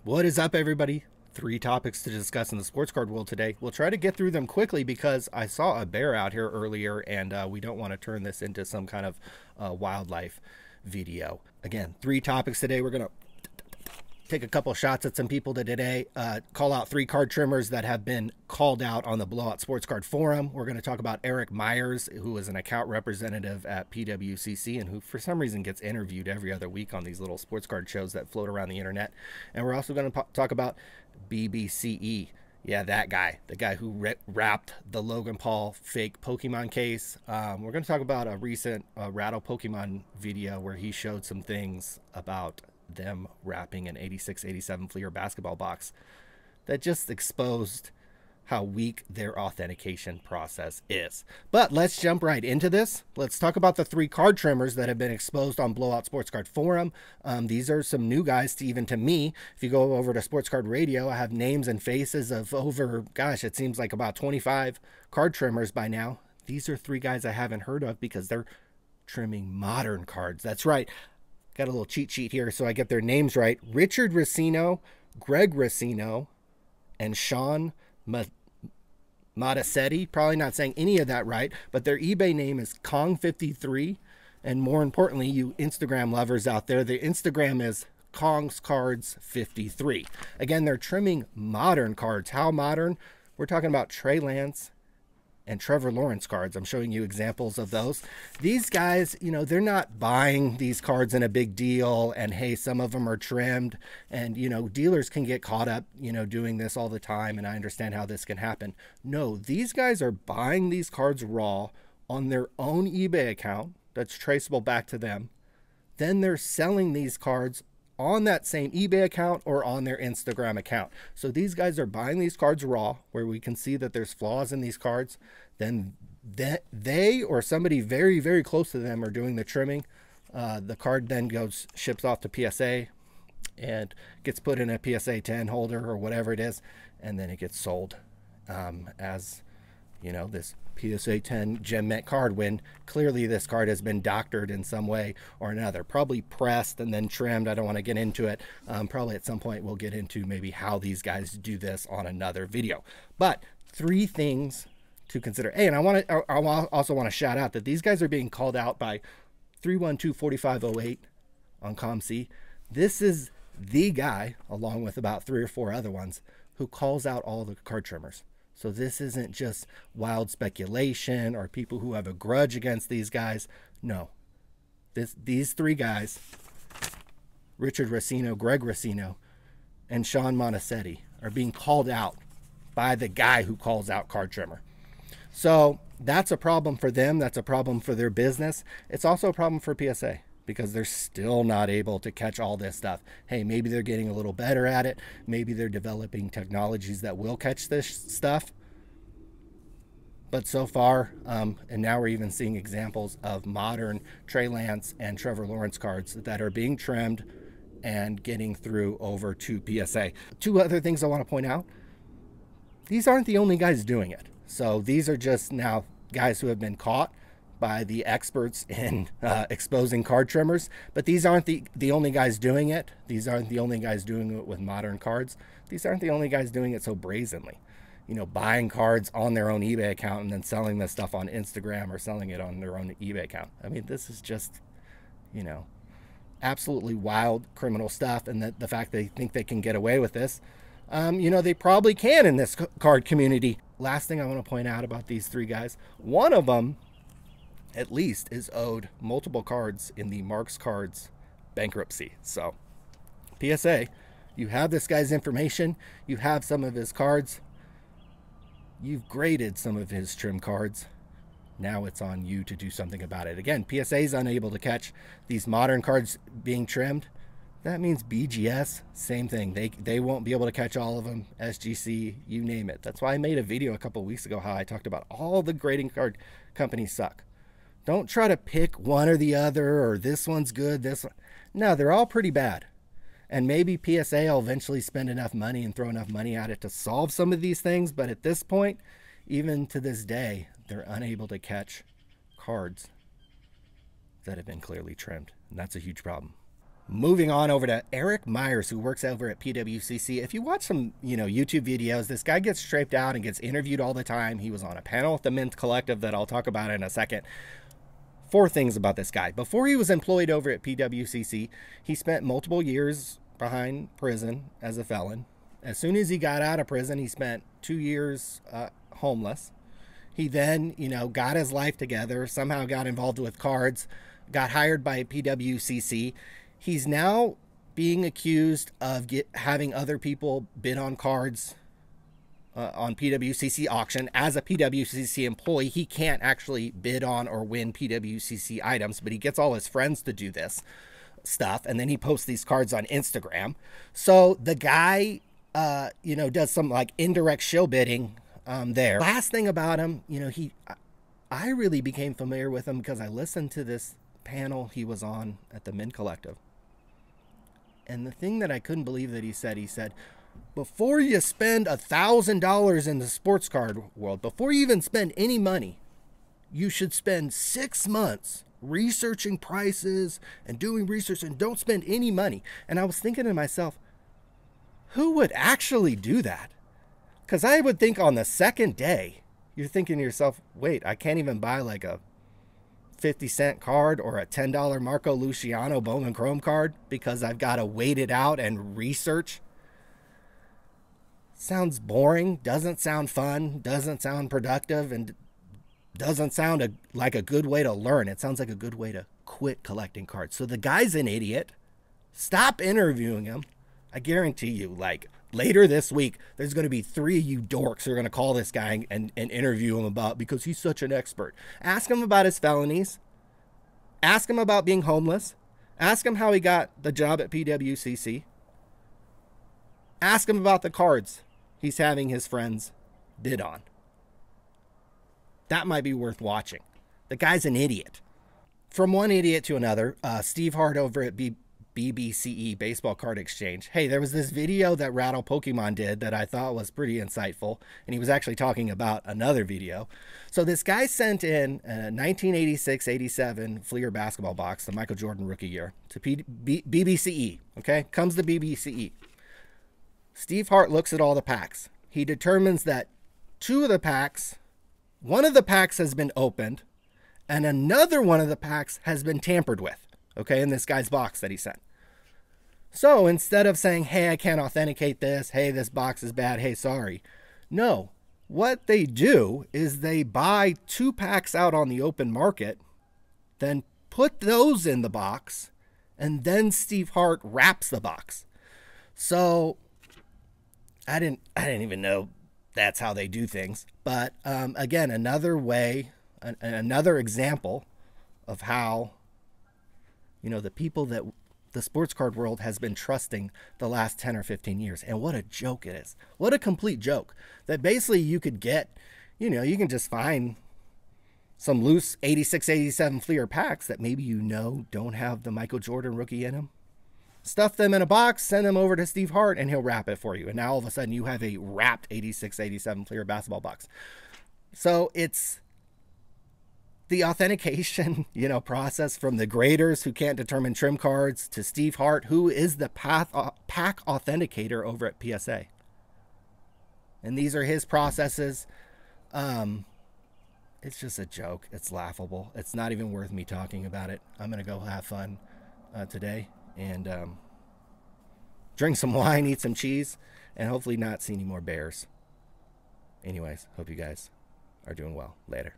What is up, everybody? 3 topics to discuss in the sports card world today. We'll try to get through them quickly because I saw a bear out here earlier, and we don't want to turn this into some kind of wildlife video. Again, 3 topics today. We're going to take a couple shots at some people today, call out 3 card trimmers that have been called out on the Blowout Sports Card Forum. We're going to talk about Erik Myers, who is an account representative at PWCC and who for some reason gets interviewed every other week on these little sports card shows that float around the internet. And we're also going to talk about BBCE. Yeah, that guy, the guy who wrapped the Logan Paul fake Pokemon case. We're going to talk about a recent Rattle Pokemon video where he showed some things about them wrapping an 86-87 Fleer basketball box that just exposed how weak their authentication process is. But let's jump right into this. Let's talk about the 3 card trimmers that have been exposed on Blowout Sports Card Forum. These are some new guys to me. If you go over to Sports Card Radio, I have names and faces of over, gosh, it seems like about 25 card trimmers by now. These are 3 guys I haven't heard of because they're trimming modern cards. That's right. Got a little cheat sheet here so I get their names right. Richard Racino, Greg Racino, and Sean Matasetti. Probably not saying any of that right, but their eBay name is Kong53. And more importantly, you Instagram lovers out there, the Instagram is Kong's Cards 53. Again, they're trimming modern cards. How modern? We're talking about Trey Lance and Trevor Lawrence cards. I'm showing you examples of those. These guys, you know, they're not buying these cards in a big deal and hey, some of them are trimmed, and you know, dealers can get caught up, you know, doing this all the time, and I understand how this can happen. No, these guys are buying these cards raw on their own eBay account that's traceable back to them. Then they're selling these cards on that same eBay account or on their Instagram account. So these guys are buying these cards raw where we can see that there's flaws in these cards. Then they or somebody very, very close to them are doing the trimming. The card then ships off to PSA and gets put in a PSA 10 holder or whatever it is. And then it gets sold as, you know, this PSA 10 gem mint card, when clearly this card has been doctored in some way or another, probably pressed and then trimmed. I don't want to get into it. Probably at some point we'll get into maybe how these guys do this on another video. But 3 things to consider. Hey, and I also want to shout out that these guys are being called out by 312-4508 on ComC. This is the guy, along with about 3 or 4 other ones, who calls out all the card trimmers. So this isn't just wild speculation or people who have a grudge against these guys. No, these 3 guys, Richard Racino, Greg Racino, and Sean Matasetti, are being called out by the guy who calls out card trimmer. So that's a problem for them. That's a problem for their business. It's also a problem for PSA because they're still not able to catch all this stuff. Hey, maybe they're getting a little better at it. Maybe they're developing technologies that will catch this stuff. But so far, and now we're even seeing examples of modern Trey Lance and Trevor Lawrence cards that are being trimmed and getting through over to PSA. 2 other things I want to point out. These aren't the only guys doing it. So these are just now guys who have been caught by the experts in exposing card trimmers. But these aren't the only guys doing it. These aren't the only guys doing it with modern cards. These aren't the only guys doing it so brazenly. You know, buying cards on their own eBay account and then selling this stuff on Instagram or selling it on their own eBay account. I mean, this is just, you know, absolutely wild criminal stuff. And the fact they think they can get away with this, you know, they probably can in this card community. Last thing I want to point out about these 3 guys, one of them at least is owed multiple cards in the Marks Cards bankruptcy. So PSA, you have this guy's information, you have some of his cards, you've graded some of his trim cards. Now it's on you to do something about it. Again, PSA is unable to catch these modern cards being trimmed. That means BGS, same thing. They won't be able to catch all of them. SGC, you name it. That's why I made a video a couple weeks ago how I talked about all the grading card companies suck. Don't try to pick one or the other, or this one's good, this one. No, they're all pretty bad. And maybe PSA will eventually spend enough money and throw enough money at it to solve some of these things. But at this point, even to this day, they're unable to catch cards that have been clearly trimmed. And that's a huge problem. Moving on over to Erik Myers, who works over at PWCC. If you watch some, YouTube videos, this guy gets straight out and gets interviewed all the time. He was on a panel at the Mint Collective that I'll talk about in a second. 4 things about this guy. Before he was employed over at PWCC, he spent multiple years behind prison as a felon. As soon as he got out of prison, he spent 2 years homeless. He then, got his life together, somehow got involved with cards, got hired by PWCC. He's now being accused of having other people bid on cards on PWCC auction. As a PWCC employee, he can't actually bid on or win PWCC items, but he gets all his friends to do this stuff, and then he posts these cards on Instagram. So the guy, does some like indirect show bidding there. Last thing about him, I really became familiar with him because I listened to this panel he was on at the Mint Collective. And the thing that I couldn't believe that he said, before you spend $1,000 in the sports card world, before you even spend any money, you should spend 6 months researching prices and doing research, and don't spend any money. And I was thinking to myself, who would actually do that? Because I would think on the second day, you're thinking to yourself, wait, I can't even buy like a 50-cent card or a $10 Marco Luciano Bowman Chrome card because I've got to wait it out and research. Sounds boring, doesn't sound fun, doesn't sound productive, and doesn't sound like a good way to learn. It sounds like a good way to quit collecting cards. So the guy's an idiot. Stop interviewing him. I guarantee you, like, later this week, there's going to be 3 of you dorks who are going to call this guy and interview him about, because he's such an expert. Ask him about his felonies. Ask him about being homeless. Ask him how he got the job at PWCC. Ask him about the cards he's having his friends bid on. That might be worth watching. The guy's an idiot. From one idiot to another, Steve Hart over at BBCE, Baseball Card Exchange. Hey, there was this video that Rattle Pokemon did that I thought was pretty insightful, and he was actually talking about another video. So this guy sent in a 1986-87 Fleer basketball box, the Michael Jordan rookie year, to BBCE, okay? Comes to BBCE. Steve Hart looks at all the packs. He determines that 2 of the packs, one of the packs has been opened, and another one of the packs has been tampered with, okay, in this guy's box that he sent. So instead of saying, hey, I can't authenticate this, hey, this box is bad, hey, sorry. No, what they do is they buy 2 packs out on the open market, then put those in the box, and then Steve Hart wraps the box. So I didn't even know that's how they do things. But again, another way, another example of how, the people that the sports card world has been trusting the last 10 or 15 years. And what a joke it is. What a complete joke. That basically you could get, you can just find some loose 86, 87 Fleer packs that maybe don't have the Michael Jordan rookie in them. Stuff them in a box, send them over to Steve Hart, and he'll wrap it for you. And now all of a sudden you have a wrapped 86, 87 Fleer basketball box. So it's the authentication, process from the graders who can't determine trim cards to Steve Hart, who is the pack authenticator over at PSA. And these are his processes. It's just a joke. It's laughable. It's not even worth me talking about it. I'm going to go have fun today and drink some wine, eat some cheese, and hopefully not see any more bears. Anyways, hope you guys are doing well. Later.